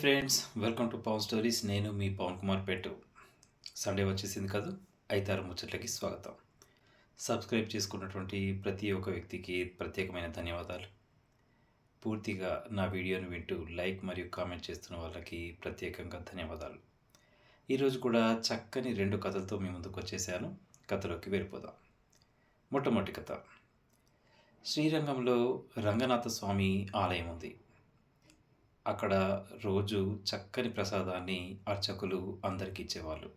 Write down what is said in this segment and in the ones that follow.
Hi friends, welcome to Pawan stories. నేను మీ పవన్ కుమార్ పెట్టు. సండే వచ్చేసింది కాదు, ఐతారు ముచ్చట్లకి స్వాగతం. సబ్స్క్రైబ్ చేసుకున్నటువంటి ప్రతి ఒక్క వ్యక్తికి ప్రత్యేకమైన ధన్యవాదాలు. పూర్తిగా నా వీడియోని వింటూ లైక్ మరియు కామెంట్ చేస్తున్న వాళ్ళకి ప్రత్యేకంగా ధన్యవాదాలు. ఈరోజు కూడా చక్కని 2 కథలతో మీ ముందుకు వచ్చేసాను. కథలోకి వెళ్ళిపోదాం. మొట్టమొదటి కథ. శ్రీరంగంలో రంగనాథ స్వామి ఆలయం ఉంది. అక్కడ రోజు చక్కని ప్రసాదాన్ని అర్చకులు అందరికి ఇచ్చేవాళ్ళు.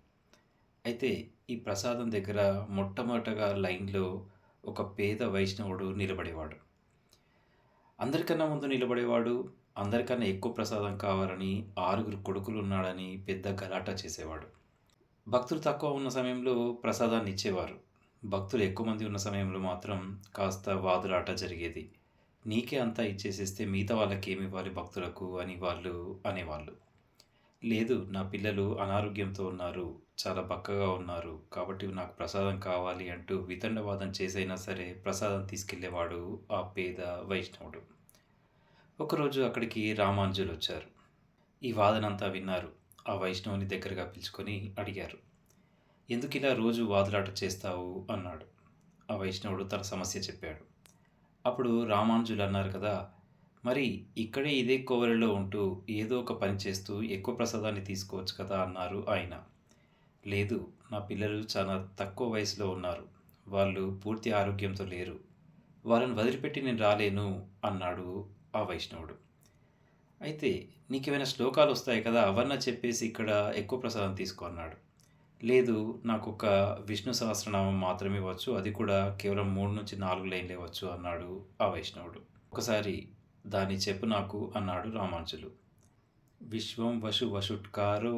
అయితే ఈ ప్రసాదం దగ్గర మొట్టమొదటగా లైన్‌లో ఒక పేద వైష్ణవుడు నిలబడేవాడు. అందరికన్నా ముందు నిలబడేవాడు. అందరికన్నా ఎక్కువ ప్రసాదం కావాలని 6 కొడుకులున్నాడని పెద్ద గలాటా చేసేవాడు. భక్తులు తక్కువ ఉన్న సమయంలో ప్రసాదాన్ని ఇచ్చేవారు. భక్తులు ఎక్కువ మంది ఉన్న సమయంలో మాత్రం కాస్త వాదులాట జరిగేది. నీకే అంతా ఇచ్చేసేస్తే మిగతా వాళ్ళకేమివ్వాలి భక్తులకు అని వాళ్ళు అనేవాళ్ళు. లేదు, నా పిల్లలు అనారోగ్యంతో ఉన్నారు, చాలా బక్కగా ఉన్నారు, కాబట్టి నాకు ప్రసాదం కావాలి అంటూ వితండవాదం చేసైనా సరే ప్రసాదం తీసుకెళ్ళేవాడు ఆ పేద వైష్ణవుడు. ఒకరోజు అక్కడికి రామానుజులు వచ్చారు. ఈ వాదనంతా విన్నారు. ఆ వైష్ణవుని దగ్గరగా పిలుచుకొని అడిగారు, ఎందుకు ఇలా రోజు వాదులాట చేస్తావు అన్నాడు. ఆ వైష్ణవుడు తన సమస్య చెప్పాడు. అప్పుడు రామానుజులు అన్నారు కదా, మరి ఇక్కడే ఇదే కోవెలలో ఉంటూ ఏదో ఒక పని చేస్తూ ఎక్కువ ప్రసాదాన్ని తీసుకోవచ్చు కదా అన్నారు ఆయన. లేదు, నా పిల్లలు చాలా తక్కువ వయసులో ఉన్నారు, వాళ్ళు పూర్తి ఆరోగ్యంతో లేరు, వాళ్ళని వదిలిపెట్టి నేను రాలేను అన్నాడు ఆ వైష్ణవుడు. అయితే నీకేమైనా శ్లోకాలు వస్తాయి కదా, అవన్నా చెప్పేసి ఇక్కడ ఎక్కువ ప్రసాదం తీసుకో అన్నాడు. లేదు, నాకొక విష్ణు సహస్రనామం మాత్రమే వచ్చు, అది కూడా కేవలం 3-4 లైన్లే వచ్చు అన్నాడు ఆ వైష్ణవుడు. ఒకసారి దాన్ని చెప్పు నాకు అన్నాడు రామానుజులు. విశ్వం వశు వశుట్కారో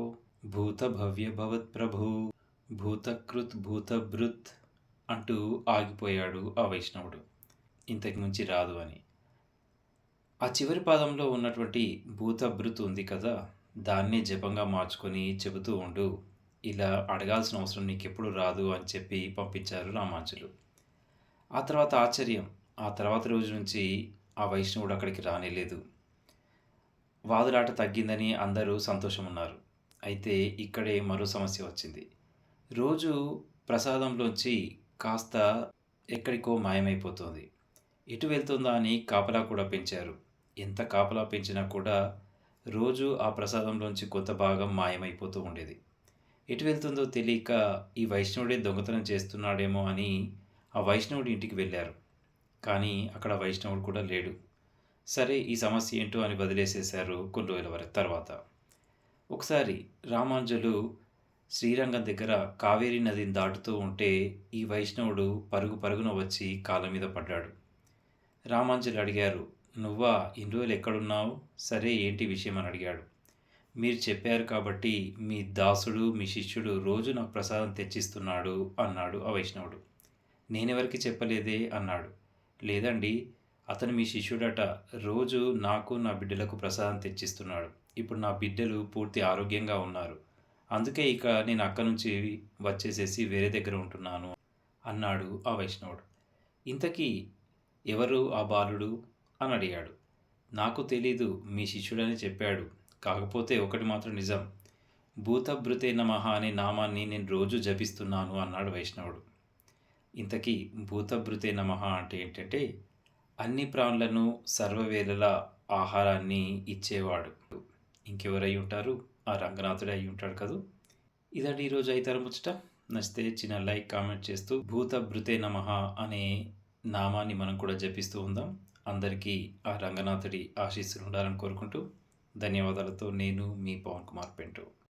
భూత భవ్య భవత్ ప్రభు భూతకృత్ భూతభృత్ అంటూ ఆగిపోయాడు ఆ వైష్ణవుడు. ఇంతకు మించి రాదు అని. ఆ చివరి పాదంలో ఉన్నటువంటి భూతభృత్ ఉంది కదా, దాన్నే జపంగా మార్చుకొని చెబుతూ ఉండు, ఇలా అడగాల్సిన అవసరం నీకెప్పుడు రాదు అని చెప్పి పంపించారు రామానుజులు. ఆ తర్వాత ఆశ్చర్యం. ఆ తర్వాత రోజు నుంచి ఆ వైష్ణవుడు అక్కడికి రానేలేదు. వాదులాట తగ్గిందని అందరూ సంతోషమున్నారు. అయితే ఇక్కడే మరో సమస్య వచ్చింది. రోజు ప్రసాదంలోంచి కాస్త ఎక్కడికో మాయమైపోతుంది. ఎటు వెళ్తుందా అని కాపలా కూడా పెంచారు. ఎంత కాపలా పెంచినా కూడా రోజు ఆ ప్రసాదంలోంచి కొంత భాగం మాయమైపోతూ ఉండేది. ఎటు వెళ్తుందో తెలియక ఈ వైష్ణవుడే దొంగతనం చేస్తున్నాడేమో అని ఆ వైష్ణవుడి ఇంటికి వెళ్ళారు. కానీ అక్కడ వైష్ణవుడు కూడా లేడు. సరే, ఈ సమస్య ఏంటో అని వదిలేసేశారు కొన్ని రోజుల తర్వాత. ఒకసారి రామానుజులు శ్రీరంగం దగ్గర కావేరీ నదిని దాటుతూ ఉంటే ఈ వైష్ణవుడు పరుగు పరుగున వచ్చి కాళ్ళ మీద పడ్డాడు. రామానుజులు అడిగారు, నువ్వా, ఇన్ని రోజులు ఎక్కడున్నావు? సరే, ఏంటి విషయం అని అడిగాడు. మీరు చెప్పారు కాబట్టి మీ దాసుడు, మీ శిష్యుడు రోజు నాకు ప్రసాదం తెచ్చిస్తున్నాడు అన్నాడు ఆ వైష్ణవుడు. నేనెవరికి చెప్పలేదే అన్నాడు. లేదండి, అతను మీ శిష్యుడట, రోజు నాకు నా బిడ్డలకు ప్రసాదం తెచ్చిస్తున్నాడు. ఇప్పుడు నా బిడ్డలు పూర్తి ఆరోగ్యంగా ఉన్నారు, అందుకే ఇక నేను అక్కడి నుంచి వచ్చేసేసి వేరే దగ్గర ఉంటున్నాను అన్నాడు ఆ వైష్ణవుడు. ఇంతకీ ఎవరు ఆ బాలుడు అని అడిగాడు. నాకు తెలీదు, మీ శిష్యుడని చెప్పాడు. కాకపోతే ఒకటి మాత్రం నిజం, భూతభృతే నమః అనే నామాన్ని నేను రోజు జపిస్తున్నాను అన్నాడు వైష్ణవుడు. ఇంతకీ భూతభృతే నమః అంటే ఏంటంటే, అన్ని ప్రాణులను సర్వవేళలా ఆహారాన్ని ఇచ్చేవాడు. ఇంకెవరై ఉంటారు? ఆ రంగనాథుడే అయి ఉంటాడు కదూ. ఇదండి ఈరోజు ఐతారు ముచ్చట. నచ్చితే చిన్న లైక్, కామెంట్ చేస్తూ భూతభృతే నమః అనే నామాన్ని మనం కూడా జపిస్తూ ఉందాం. అందరికీ ఆ రంగనాథుడి ఆశీస్సులు ఉండాలని కోరుకుంటూ ధన్యవాదాలతో నేను మీ పవన్ కుమార్ పెంటు.